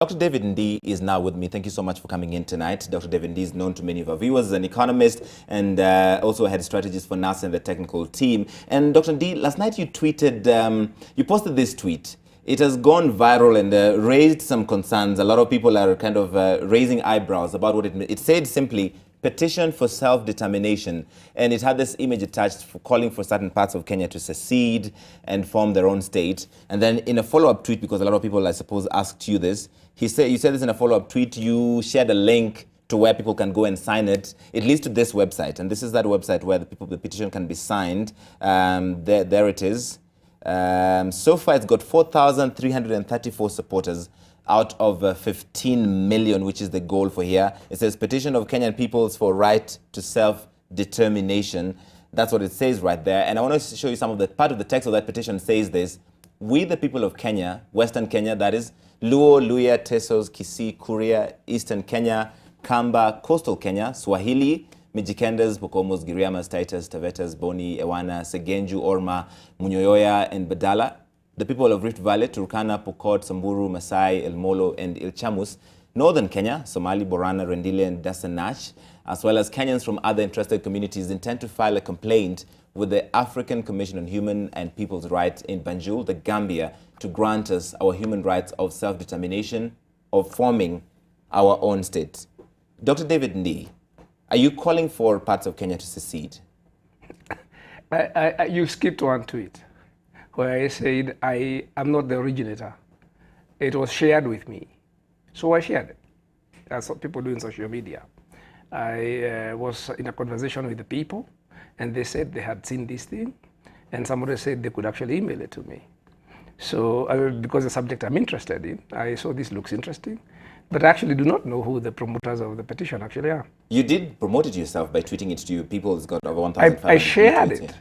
Dr. David Ndii is now with me. Thank you so much for coming in tonight. Dr. David Ndii is known to many of our viewers as an economist and also head strategist for NASA and the technical team. And Dr. Ndii, last night you tweeted, you posted this tweet. It has gone viral and raised some concerns. A lot of people are kind of raising eyebrows about what it meant. It said simply, petition for self-determination, and it had this image attached for calling for certain parts of Kenya to secede and form their own state. And then in a follow-up tweet, because a lot of people, I suppose, asked you this, you said this in a follow-up tweet, you shared a link to where people can go and sign it. It leads to this website, and this is that website where the petition can be signed. There it is. So far, it's got 4,334 supporters out of 15 million, which is the goal for here. It says, petition of Kenyan peoples for right to self-determination. That's what it says right there. And I want to show you some of the part of the text of that petition says this. We, the people of Kenya, Western Kenya, that is, Luo, Luya, Tesos, Kisii, Kuria, Eastern Kenya, Kamba, Coastal Kenya, Swahili, Mijikendas, Pokomos, Giriamas, Taitas, Tavetas, Boni, Ewana, Segenju, Orma, Munyoyoya, and Badala. The people of Rift Valley, Turkana, Pokot, Samburu, Masai, El Molo, and Ilchamus, Northern Kenya, Somali, Borana, Rendile, and Dasanash, as well as Kenyans from other interested communities, intend to file a complaint with the African Commission on Human and People's Rights in Banjul, the Gambia, to grant us our human rights of self-determination, of forming our own state. Dr. David Ndii, are you calling for parts of Kenya to secede? You skipped one tweet where I said I am not the originator. It was shared with me. So I shared it. That's what people do in social media. I was in a conversation with the people, and they said they had seen this thing, and somebody said they could actually email it to me. So because the subject I'm interested in, I saw this looks interesting, but I actually do not know who the promoters of the petition actually are. You did promote it yourself by tweeting it to you. People, it's got over 1,500. I shared it.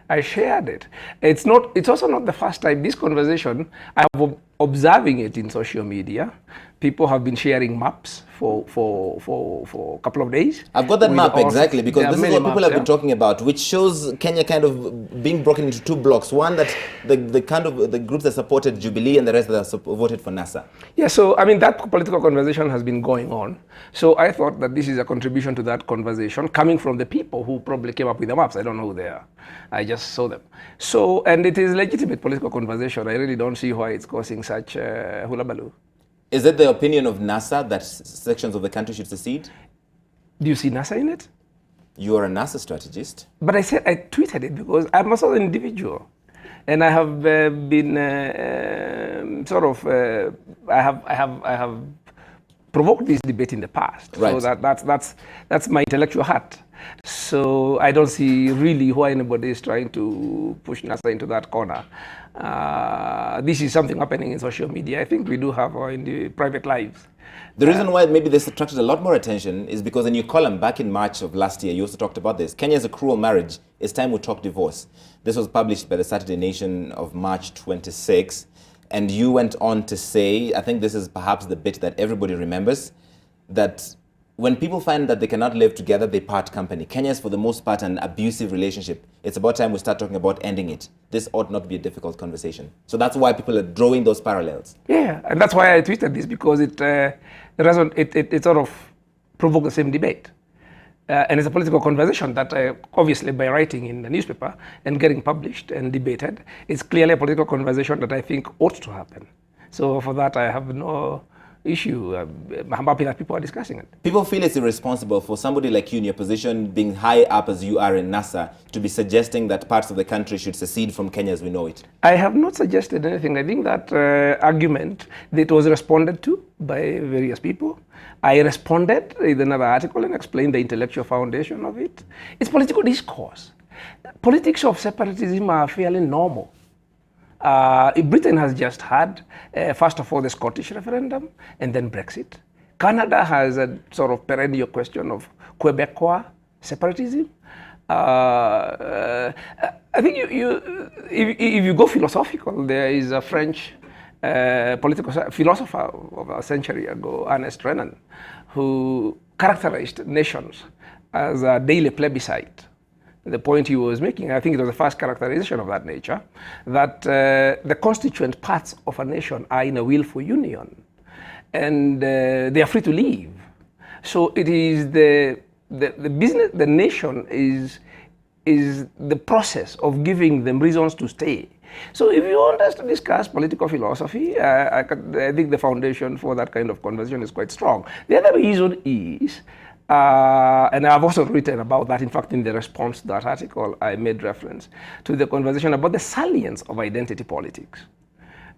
I shared it. It's also not the first time this conversation, I'm observing it in social media. People have been sharing maps for a couple of days. I've got that map exactly, because this is what people have been talking about, which shows Kenya kind of being broken into two blocks. One that the groups that supported Jubilee and the rest that voted for NASA. Yeah, so I mean that political conversation has been going on. So I thought that this is a contribution to that conversation coming from the people who probably came up with the maps. I don't know who they are. I just saw them. So, and it is legitimate political conversation. I really don't see why it's causing such hullabaloo. Is it the opinion of NASA that sections of the country should secede? Do you see NASA in it? You are a NASA strategist. But I said I tweeted it because I'm also an individual, and I have been I have provoked this debate in the past. Right. So that's my intellectual heart. So I don't see really why anybody is trying to push NASA into that corner. This is something happening in social media. I think we do have in the private lives. The reason why maybe this attracted a lot more attention is because in your column back in March of last year, you also talked about this. Kenya is a cruel marriage. It's time we talk divorce. This was published by the Saturday Nation of March 26. And you went on to say, I think this is perhaps the bit that everybody remembers, that when people find that they cannot live together, they part company. Kenya is, for the most part, an abusive relationship. It's about time we start talking about ending it. This ought not be a difficult conversation. So that's why people are drawing those parallels. Yeah, and that's why I tweeted this, because it sort of provoked the same debate. And it's a political conversation that obviously by writing in the newspaper and getting published and debated, it's clearly a political conversation that I think ought to happen. So for that, I have no issue. I'm happy that people are discussing it. People feel it's irresponsible for somebody like you in your position, being high up as you are in NASA, to be suggesting that parts of the country should secede from Kenya as we know it. I have not suggested anything. I think that argument that was responded to by various people. I responded in another article and explained the intellectual foundation of it. It's political discourse. Politics of separatism are fairly normal. Britain has just had, first of all, the Scottish referendum and then Brexit. Canada has a sort of perennial question of Quebecois separatism. I think if you go philosophical, there is a French political philosopher of a century ago, Ernest Renan, who characterized nations as a daily plebiscite. The point he was making, I think it was the first characterization of that nature, that the constituent parts of a nation are in a willful union. and they are free to leave. So it is the business, the nation is the process of giving them reasons to stay. So if you want us to discuss political philosophy, I think the foundation for that kind of conversation is quite strong. The other reason is, and I've also written about that, in fact, in the response to that article, I made reference to the conversation about the salience of identity politics.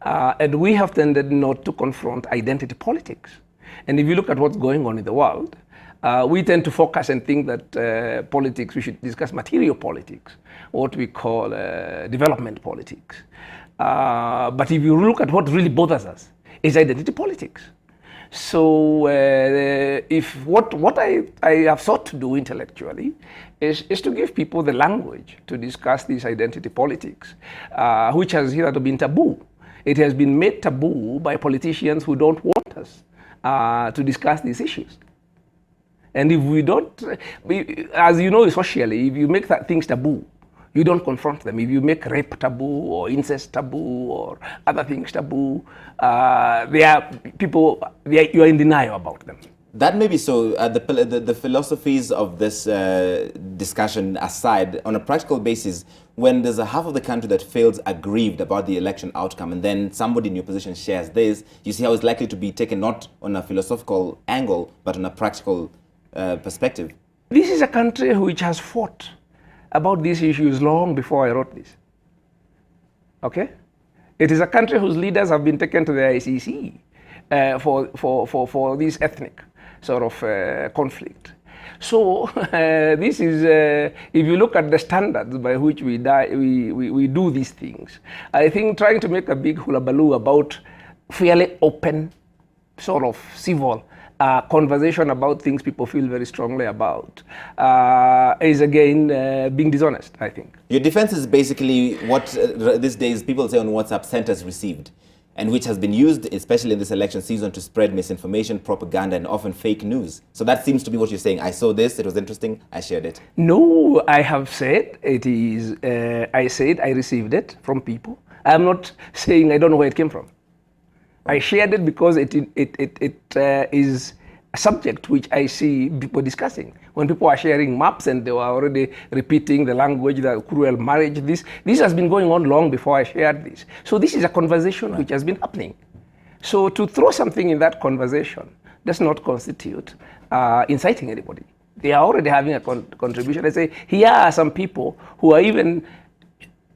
And we have tended not to confront identity politics. And if you look at what's going on in the world, we tend to focus and think that politics, we should discuss material politics, what we call development politics. But if you look at what really bothers us, is identity politics. So if what I have sought to do intellectually is to give people the language to discuss this identity politics, which has hitherto been taboo. It has been made taboo by politicians who don't want us to discuss these issues. And if we don't, as you know, socially, if you make things taboo, you don't confront them. If you make rape taboo or incest taboo or other things taboo, you are in denial about them. That may be so. The philosophies of this discussion aside, on a practical basis, when there's a half of the country that feels aggrieved about the election outcome, and then somebody in your position shares this, you see how it's likely to be taken not on a philosophical angle, but on a practical perspective. This is a country which has fought about these issues long before I wrote this. Okay? It is a country whose leaders have been taken to the ICC for this ethnic sort of conflict. So this is, if you look at the standards by which we do these things, I think trying to make a big hullabaloo about fairly open, sort of civil conversation about things people feel very strongly about is again being dishonest, I think. Your defense is basically what these days people say on WhatsApp, sent as received, and which has been used, especially in this election season, to spread misinformation, propaganda, and often fake news. So that seems to be what you're saying. I saw this, it was interesting, I shared it. No, I have said it is, I said I received it from people. I'm not saying I don't know where it came from. I shared it because it is a subject which I see people discussing. When people are sharing maps and they were already repeating the language, the cruel marriage, this has been going on long before I shared this. So this is a conversation which has been happening. So to throw something in that conversation does not constitute inciting anybody. They are already having a contribution. I say, here are some people who are even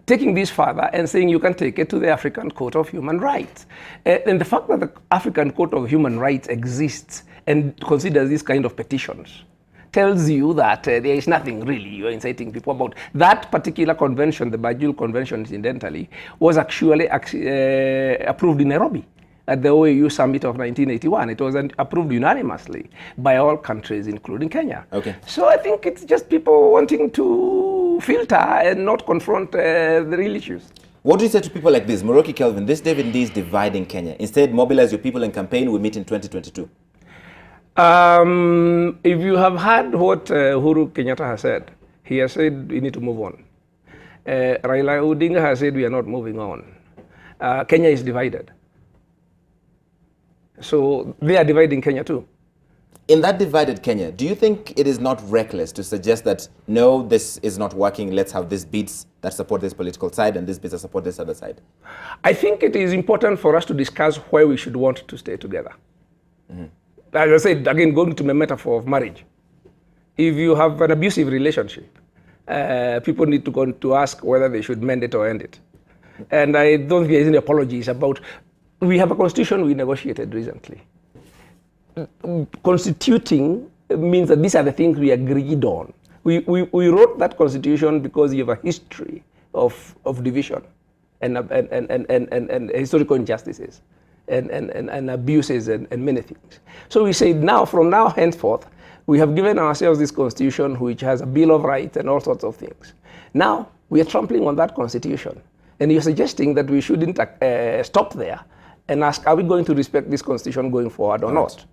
taking this further and saying you can take it to the African Court of Human Rights. And the fact that the African Court of Human Rights exists and considers these kind of petitions tells you that there is nothing really you're inciting people about. That particular convention, the Banjul Convention incidentally, was actually approved in Nairobi at the OAU Summit of 1981. It was approved unanimously by all countries, including Kenya. Okay. So I think it's just people wanting to filter and not confront the real issues. What do you say to people like this? Moroki Kelvin, this David Ndii is dividing Kenya. Instead, mobilize your people and campaign. We meet in 2022. If you have heard what Uhuru Kenyatta has said, he has said we need to move on. Raila Odinga has said we are not moving on. Kenya is divided. So they are dividing Kenya too. In that divided Kenya, do you think it is not reckless to suggest that, no, this is not working, let's have these bits that support this political side and these bits that support this other side? I think it is important for us to discuss why we should want to stay together. Mm-hmm. As I said, again, going to my metaphor of marriage. If you have an abusive relationship, people need to go to ask whether they should mend it or end it. And I don't think there's any apologies about. We have a constitution we negotiated recently. Constituting means that these are the things we agreed on. We wrote that constitution because you have a history of division and historical injustices and abuses and many things. So we say now, from now henceforth, we have given ourselves this constitution which has a Bill of Rights and all sorts of things. Now we are trampling on that constitution. And you're suggesting that we shouldn't stop there and ask, are we going to respect this constitution going forward or not?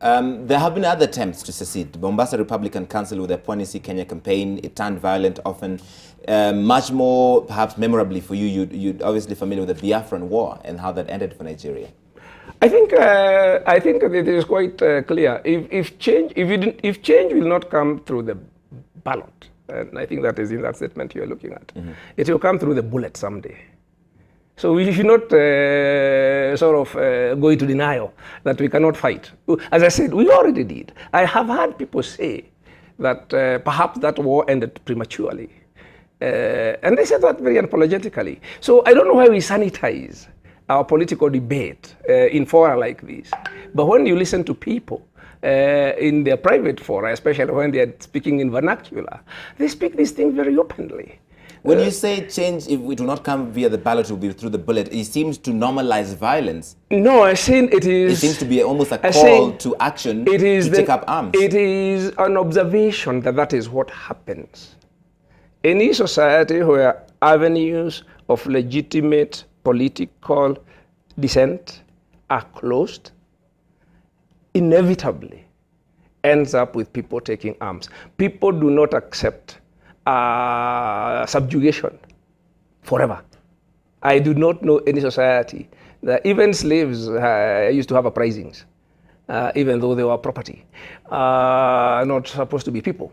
There have been other attempts to secede. The Mombasa Republican Council with their Pwani Kenya campaign, it turned violent often. Much more perhaps memorably for you, you're obviously familiar with the Biafran War and how that ended for Nigeria. I think it is quite clear. If change will not come through the ballot, and I think that is in that statement you are looking at, it will come through the bullet someday. So we should not go into denial that we cannot fight. As I said, we already did. I have heard people say that perhaps that war ended prematurely. And they said that very unapologetically. So I don't know why we sanitize our political debate in fora like this. But when you listen to people in their private fora, especially when they are speaking in vernacular, they speak these things very openly. When you say change, if we do not come via the ballot, it will be through the bullet, it seems to normalize violence. No, I think it is... It seems to be almost a call to action to take up arms. It is an observation that that is what happens. Any society where avenues of legitimate political dissent are closed, inevitably ends up with people taking arms. People do not accept subjugation forever. I do not know any society that even slaves used to have uprisings, even though they were property, not supposed to be people.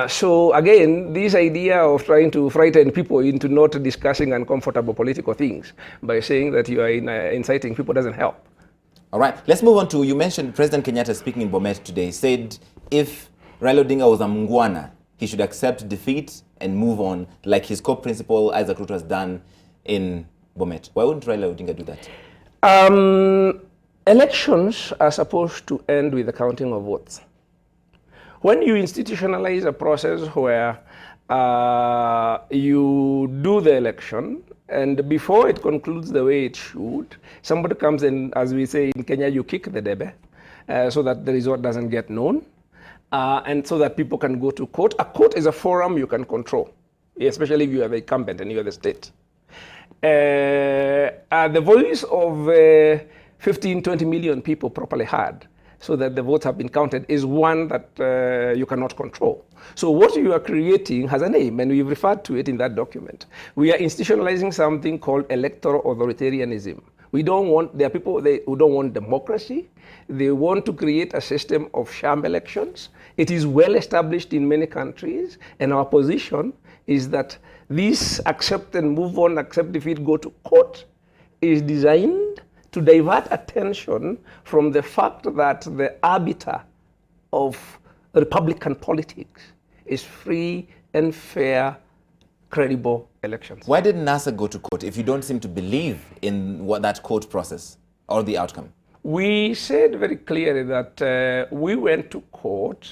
So again, this idea of trying to frighten people into not discussing uncomfortable political things by saying that you are inciting people doesn't help. All right, let's move on to, you mentioned President Kenyatta speaking in Bomet today, said if Raila Odinga was a Mungwana, he should accept defeat and move on, like his co-principal Isaac Ruto has done in Bomet. Why wouldn't Raila Odinga do that? Elections are supposed to end with the counting of votes. When you institutionalize a process where you do the election, and before it concludes the way it should, somebody comes in, as we say in Kenya, you kick the debe, so that the result doesn't get known. And so that people can go to court. A court is a forum you can control, especially if you are the incumbent and you are the state. The voice of 15, 20 million people properly heard, so that the votes have been counted, is one that you cannot control. So what you are creating has a name, and we've referred to it in that document. We are institutionalizing something called electoral authoritarianism. We don't want, there are people who don't want democracy. They want to create a system of sham elections. It is well established in many countries, and our position is that this accept and move on, accept defeat, go to court is designed to divert attention from the fact that the arbiter of Republican politics is free and fair, credible elections. Why did NASA go to court if you don't seem to believe in what that court process or the outcome? We said very clearly that we went to court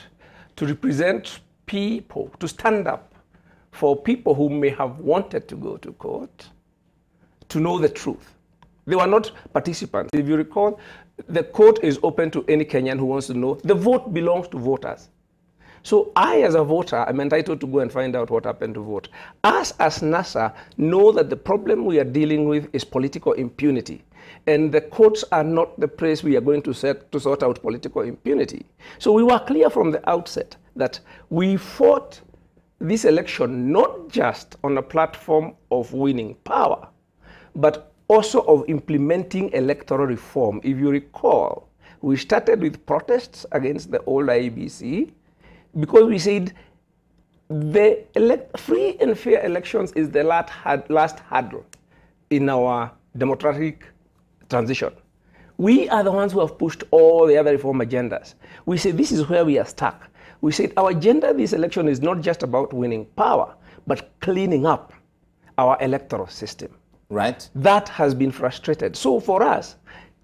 to represent people, to stand up for people who may have wanted to go to court to know the truth. They were not participants. If you recall, the court is open to any Kenyan who wants to know. The vote belongs to voters. So I, as a voter, am entitled to go and find out what happened to vote. Us, as NASA, know that the problem we are dealing with is political impunity. And the courts are not the place we are going to sort out political impunity. So we were clear from the outset that we fought this election not just on a platform of winning power, but also of implementing electoral reform. If you recall, we started with protests against the old IEBC because we said the free and fair elections is the last hurdle in our democratic transition. We are the ones who have pushed all the other reform agendas. We say this is where we are stuck. We said our agenda this election is not just about winning power, but cleaning up our electoral system. Right. That has been frustrated. So for us,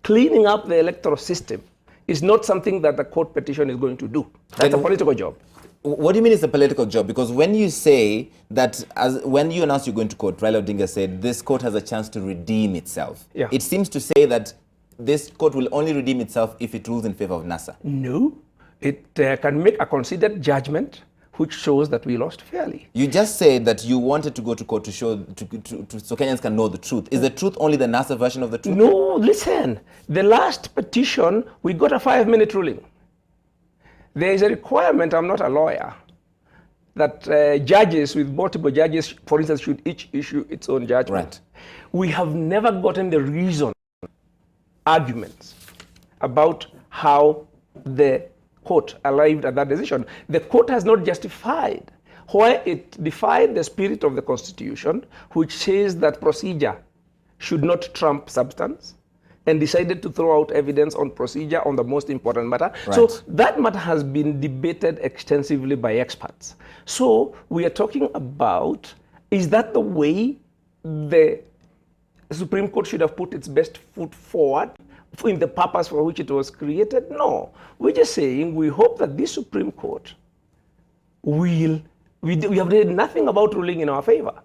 cleaning up the electoral system is not something that the court petition is going to do. That's a political job. What do you mean it's a political job? Because when you say that, when you announced you're going to court, Raila Odinga said this court has a chance to redeem itself. Yeah. It seems to say that this court will only redeem itself if it rules in favor of NASA. No, it can make a considered judgment which shows that we lost fairly. You just said that you wanted to go to court to show, so Kenyans can know the truth. Is the truth only the NASA version of the truth? No, listen. The last petition, we got a 5-minute ruling. There is a requirement, I'm not a lawyer, that judges with multiple judges, for instance, should each issue its own judgment. Right. We have never gotten the reason arguments about how the court arrived at that decision. The court has not justified why it defied the spirit of the Constitution, which says that procedure should not trump substance, and decided to throw out evidence on procedure on the most important matter. Right. So that matter has been debated extensively by experts. So we are talking about, is that the way the Supreme Court should have put its best foot forward in the purpose for which it was created? No. We're just saying we hope that this Supreme Court will, we have read nothing about ruling in our favor.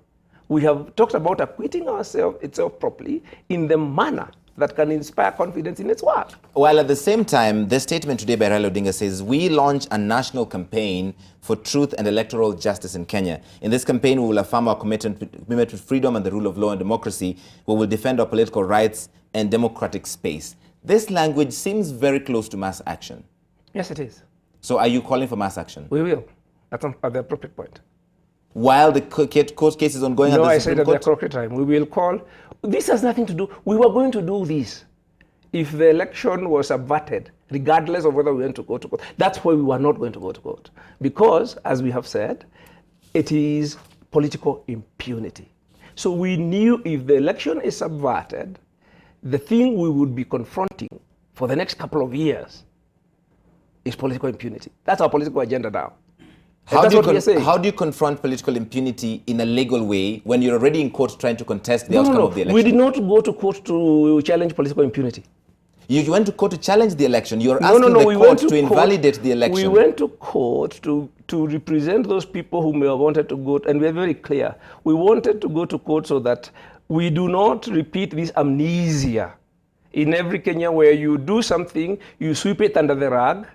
We have talked about acquitting itself properly in the manner that can inspire confidence in its work. While at the same time, the statement today by Raila Odinga says, we launch a national campaign for truth and electoral justice in Kenya. In this campaign, we will affirm our commitment to freedom and the rule of law and democracy. We will defend our political rights and democratic space. This language seems very close to mass action. Yes, it is. So are you calling for mass action? We will, at the appropriate point. While the court case is ongoing at the Supreme Court? No, I said at the appropriate time. We will call. This has nothing to do. We were going to do this if the election was averted, regardless of whether we went to go to court. That's why we were not going to go to court. Because, as we have said, it is political impunity. So we knew if the election is averted, the thing we would be confronting for the next couple of years is political impunity. That's our political agenda now. How do you confront political impunity in a legal way when you're already in court trying to contest the outcome of the election? We did not go to court to challenge political impunity. You went to court to challenge the election. You're asking the court to invalidate the election. We went to court to represent those people who may have wanted to go, and we're very clear. We wanted to go to court so that we do not repeat this amnesia in every Kenya where you do something, you sweep it under the rug.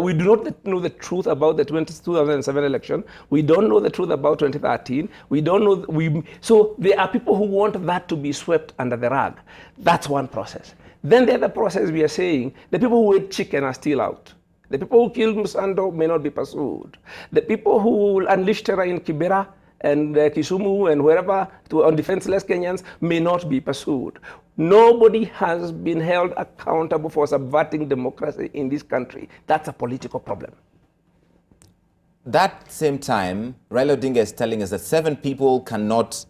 We do not know the truth about the 2007 election. We don't know the truth about 2013. We don't know. So there are people who want that to be swept under the rug. That's one process. Then the other process we are saying, the people who ate chicken are still out. The people who killed Musando may not be pursued. The people who will unleash terror in Kibera and Kisumu and wherever on defenseless Kenyans may not be pursued. Nobody has been held accountable for subverting democracy in this country. That's a political problem. That same time, Raila Odinga is telling us that 7 people cannot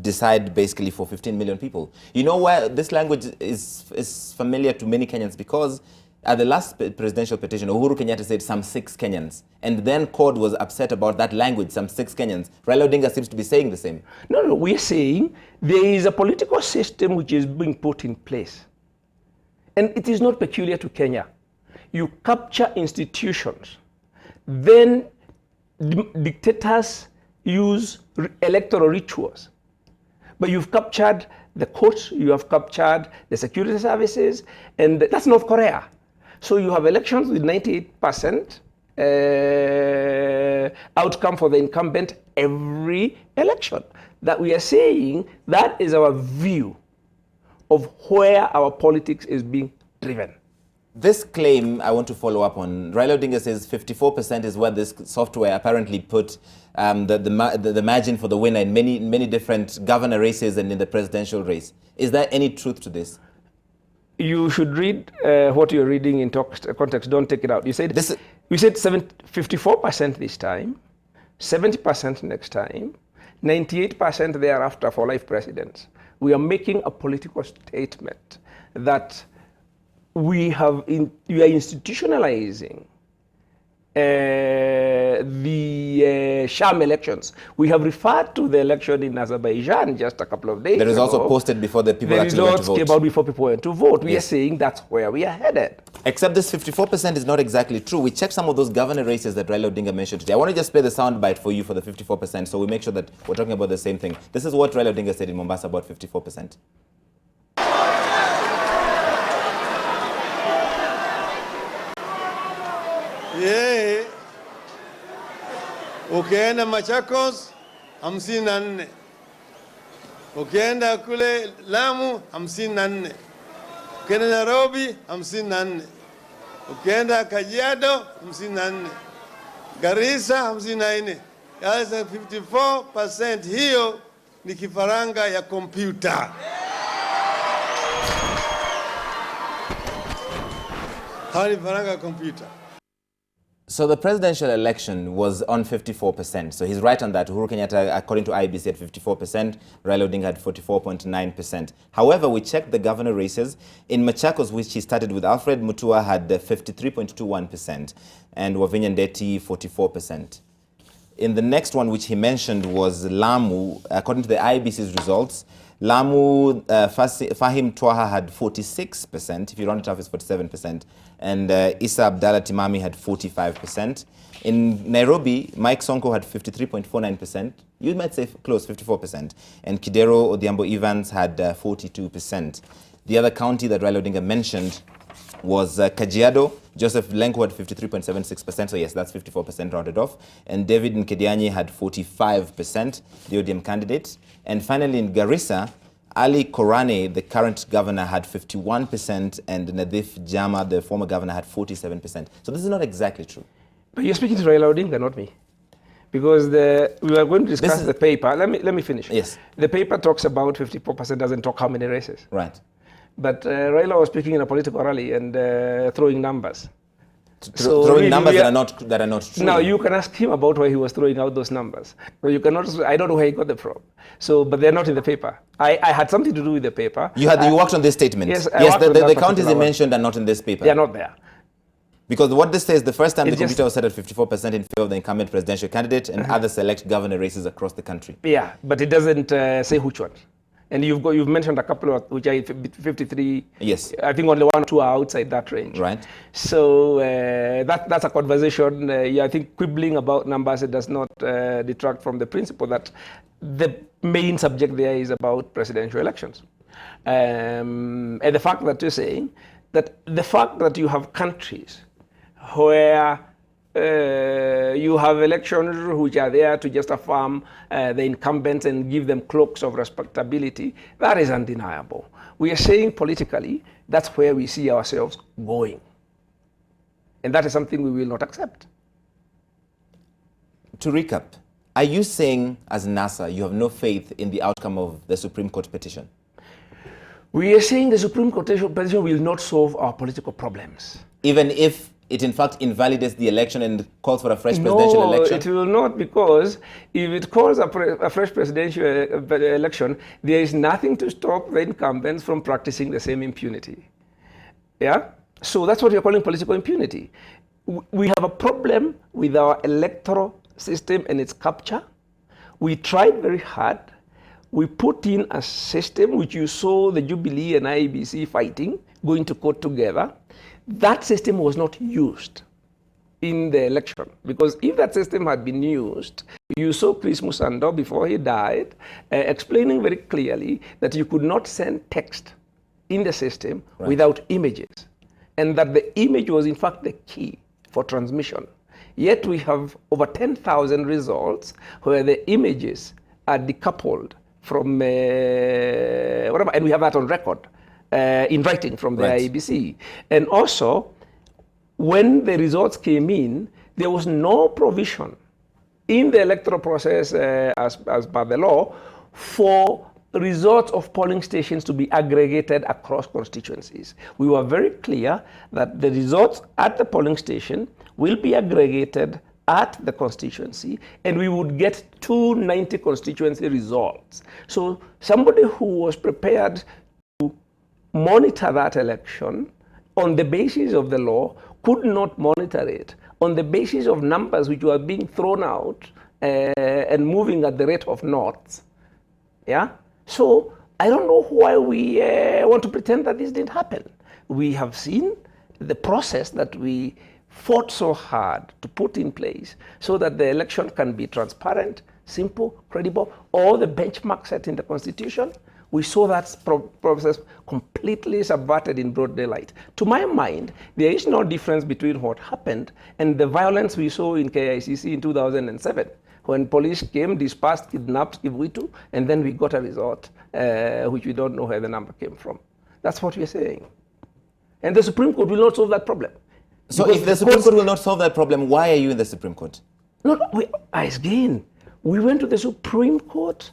decide basically for 15 million people. You know why this language is familiar to many Kenyans? Because at the last presidential petition, Uhuru Kenyatta said some 6 Kenyans. And then court was upset about that language, some 6 Kenyans. Raila Odinga seems to be saying the same. No, we're saying there is a political system which is being put in place. And it is not peculiar to Kenya. You capture institutions. Then dictators use electoral rituals. But you've captured the courts, you have captured the security services, and that's North Korea. So you have elections with 98% outcome for the incumbent every election. That we are saying that is our view of where our politics is being driven. This claim I want to follow up on. Raila Odinga says 54% is what this software apparently put the margin for the winner in many different governor races and in the presidential race. Is there any truth to this? You should read what you're reading in context. Don't take it out. You said 54% this time, 70% next time, 98% thereafter for life presidents. We are making a political statement that we are institutionalizing the sham elections. We have referred to the election in Azerbaijan just a couple of days ago. There is also posted before the people actually went to vote. The results came out before people went to vote. We are saying that's where we are headed. Except this 54% is not exactly true. We checked some of those governor races that Raila Odinga mentioned today. I want to just play the soundbite for you for the 54%, so we make sure that we're talking about the same thing. This is what Raila Odinga said in Mombasa about 54%. Yeye ukienda Machakos 54, ukienda kule Lamu 54, ukienda Nairobi 54, ukienda Kajiado 54, Garissa 54. Yasa 54%, hiyo ni kifaranga ya kompyuta. hawani faranga ya kompyuta. So the presidential election was on 54%. So he's right on that. Uhuru Kenyatta, according to IEBC, had 54%. Raila Odinga had 44.9%. However, we checked the governor races. In Machakos, which he started with, Alfred Mutua had 53.21%. And Wavinya Ndeti, 44%. In the next one, which he mentioned, was Lamu. According to the IEBC's results, Lamu, Fahim Twaha had 46%. If you round it off, it's 47%. And Issa Abdallah Timami had 45%. In Nairobi, Mike Sonko had 53.49%. You might say close, 54%. And Kidero Odhiambo Evans had 42%. The other county that Raila Odinga mentioned was Kajiado. Joseph Lenku had 53.76%, so yes, that's 54% rounded off. And David Ndii had 45%, the ODM candidate. And finally in Garissa, Ali Korane, the current governor, had 51%, and Nadif Jama, the former governor, had 47%. So this is not exactly true. But you're speaking to Raila Odinga, not me. Because we are going to discuss the paper. Let me finish. Yes. The paper talks about 54%, doesn't talk how many races. Right. But Raila was speaking in a political rally and throwing numbers. Throwing numbers that are not true. Now you can ask him about why he was throwing out those numbers. So you cannot. I don't know where he got them from. So, but they're not in the paper. I had something to do with the paper. You worked on this statement. Yes. The counties they mentioned are not in this paper. They are not there. Because what this says, the first time the computer was set at 54% in favor of the incumbent presidential candidate and other select governor races across the country. Yeah, but it doesn't say which one. And you've mentioned a couple of which are 53. Yes. I think only 1 or 2 are outside that range. Right. So that's a conversation. I think quibbling about numbers, it does not detract from the principle that the main subject there is about presidential elections. And the fact that you're saying that the fact that you have countries where you have elections which are there to just affirm the incumbents and give them cloaks of respectability, that is undeniable. We are saying politically, that's where we see ourselves going. And that is something we will not accept. To recap, are you saying as NASA you have no faith in the outcome of the Supreme Court petition? We are saying the Supreme Court petition will not solve our political problems. Even if it in fact invalidates the election and calls for a fresh presidential election? No, it will not, because if it calls a fresh presidential election, there is nothing to stop the incumbents from practicing the same impunity. Yeah? So that's what you're calling political impunity. We have a problem with our electoral system and its capture. We tried very hard. We put in a system which you saw the Jubilee and IEBC fighting, going to court together. That system was not used in the election, because if that system had been used, you saw Chris Musando before he died explaining very clearly that you could not send text in the system without images, and that the image was in fact the key for transmission. Yet we have over 10,000 results where the images are decoupled from whatever, and we have that on record. In writing from the IEBC. And also, when the results came in, there was no provision in the electoral process as per the law for results of polling stations to be aggregated across constituencies. We were very clear that the results at the polling station will be aggregated at the constituency, and we would get 290 constituency results. So somebody who was prepared monitor that election on the basis of the law could not monitor it on the basis of numbers which were being thrown out and moving at the rate of knots. Yeah? So I don't know why we want to pretend that this didn't happen. We have seen the process that we fought so hard to put in place so that the election can be transparent, simple, credible, all the benchmarks set in the Constitution. We saw that process completely subverted in broad daylight. To my mind, there is no difference between what happened and the violence we saw in KICC in 2007, when police came, dispersed, kidnapped Kivuitu, and then we got a result which we don't know where the number came from. That's what we're saying. And the Supreme Court will not solve that problem. So if the Supreme Court will not solve that problem, why are you in the Supreme Court? No, again, we went to the Supreme Court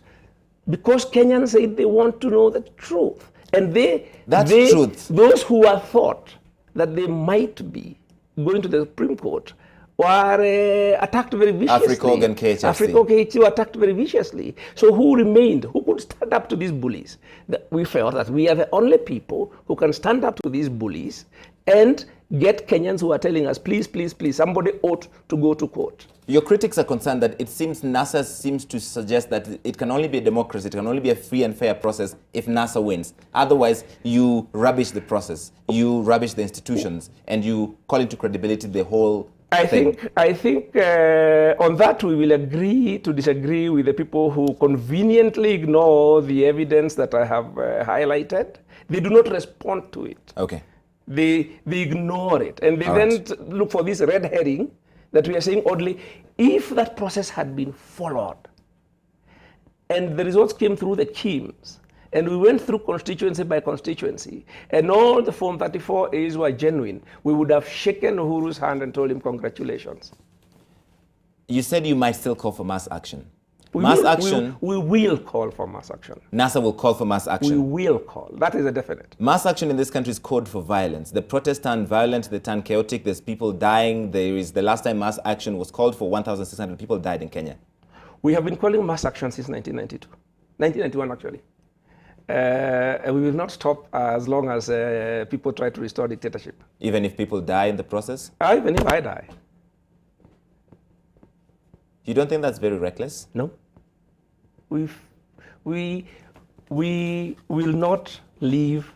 because Kenyans said they want to know the truth. And truth. Those who are thought that they might be going to the Supreme Court were attacked very viciously. Africa and KHFC. Africa KHFC were attacked very viciously. So who remained? Who could stand up to these bullies? We felt that we are the only people who can stand up to these bullies and get Kenyans who are telling us, please, please, please, somebody ought to go to court. Your critics are concerned that it seems NASA seems to suggest that it can only be a democracy, it can only be a free and fair process if NASA wins. Otherwise, you rubbish the process, you rubbish the institutions, and you call into credibility the whole thing. I think on that we will agree to disagree with the people who conveniently ignore the evidence that I have highlighted. They do not respond to it. Okay. They ignore it, and they then look for this red herring that we are saying oddly. If that process had been followed and the results came through the Chims, and we went through constituency by constituency, and all the Form 34As were genuine, we would have shaken Uhuru's hand and told him congratulations. You said you might still call for mass action. We will call for mass action. NASA will call for mass action. We will call. That is a definite. Mass action in this country is code for violence. The protests turn violent, they turn chaotic, there's people dying. The last time mass action was called for, 1,600 people died in Kenya. We have been calling mass action since 1992. 1991, actually. We will not stop as long as people try to restore dictatorship. Even if people die in the process? Even if I die. You don't think that's very reckless? No. We will not live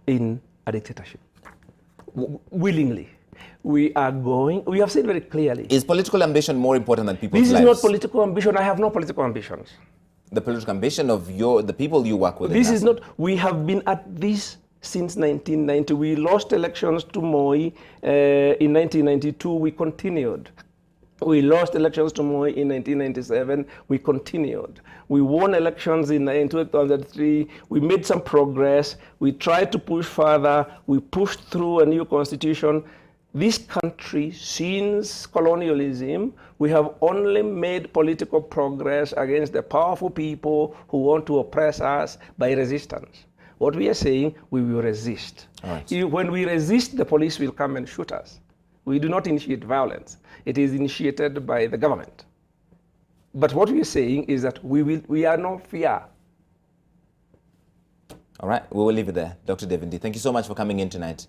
in a dictatorship willingly. We have said very clearly. Is political ambition more important than people's lives? This is not political ambition. I have no political ambitions. The political ambition of the people you work with? This is not, we have been at this since 1990. We lost elections to Moi in 1992. We continued. We lost elections to Moi in 1997. We continued. We won elections in 2003. We made some progress. We tried to push further. We pushed through a new constitution. This country, since colonialism, we have only made political progress against the powerful people who want to oppress us by resistance. What we are saying, we will resist. Right. When we resist, the police will come and shoot us. We do not initiate violence. It is initiated by the government. But what we are saying is that we are no fear. All right, we will leave it there. Dr. David Ndii, thank you so much for coming in tonight.